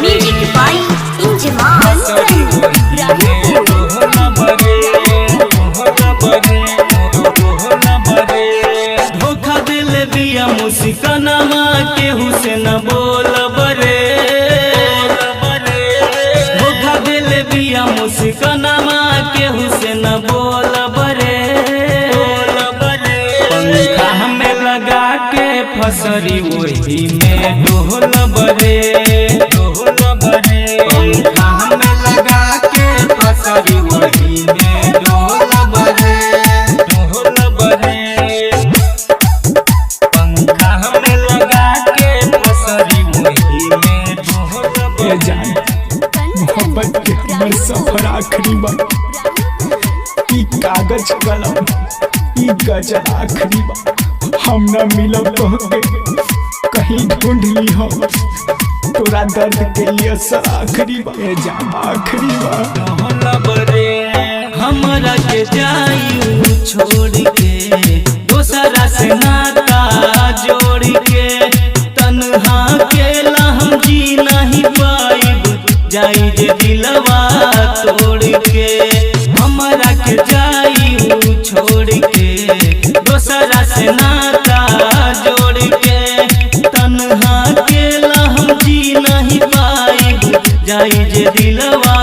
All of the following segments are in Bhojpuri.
म्यूजिक बाय इंजमाम धोखा दिल बिया मुस्कानमा के हुसैन बोल बरे धोखा दिल बिया मुस्कानमा के हुसैन बोल बरे पंखा में लगा के फसरी वही में ढोल बरे पंखा में लगा के फसरी वही में ढोल बरे पंखा में लगा के फसरी वही में ढोल जान मोहब्बत के हमर सफर आखिरी बा। ई कागज कलम ई गजल आखिरी बा। हम न मिलब तोहके कहीं ढूंढ ली हम तोरा दर्द के लिए असर आखिरी बा। ए जान आखिरी बा। ढोल बरे हमरा के जायू छोड़ के दोसरा से नाता जोड़ के तन्हा अकेला हम जी नहीं पाइब जाई जे दिलवा तोड़ के हमरा के जायू छोड़ के दोसरा से नाता जोड़ के तन्हा अकेला हम जी नहीं पाइब जाई जे दिलवा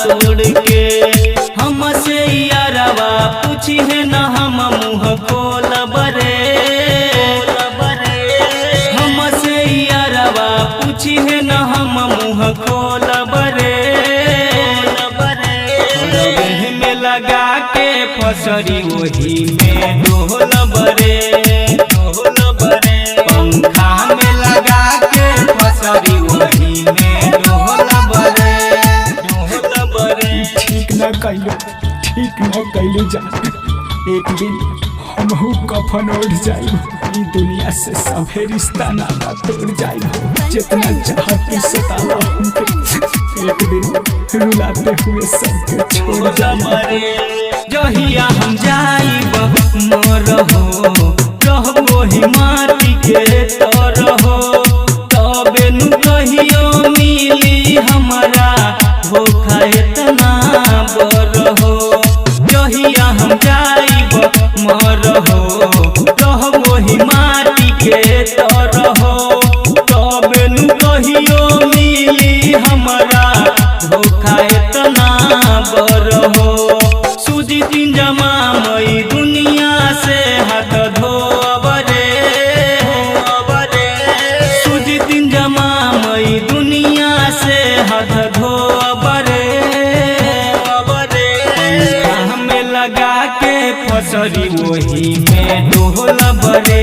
तोड़ के हमसे यारवा पूछी है न हम मुँह खोल बरे हमसे यारवा पूछी है न हम मुँह खोल बरे रबे में लगा के फसरी वही में ढोल बरे पंखा में लगा के फसरी वही में ढोल बरे ठीक न कैलू जान एक दिन हमहू कफन ओढ़ जाई ई दुनिया से सभे रिश्ता नाता तोड़ जाई जितना चाहत सतावा हमके एक दिन रुलाते हुए सबके छोड़ जाई। जहिया हम जाइब मरहो रहबो ही माटी के तरहो तबे नु कहियो मिली हमरा धोखा इतना बरहो जहिया हम जाइब मरहो रहबो ही माटी के तरहो तबे नु कहियो मिली हमरा धोखा इतना बरहो सूजी तीन जमा मई दुनिया से हाथ धोबरे सूजी तीन जमा मई दुनिया से हाथ धोबरे पंखा में लगा के फसरी वही में ढोल बरे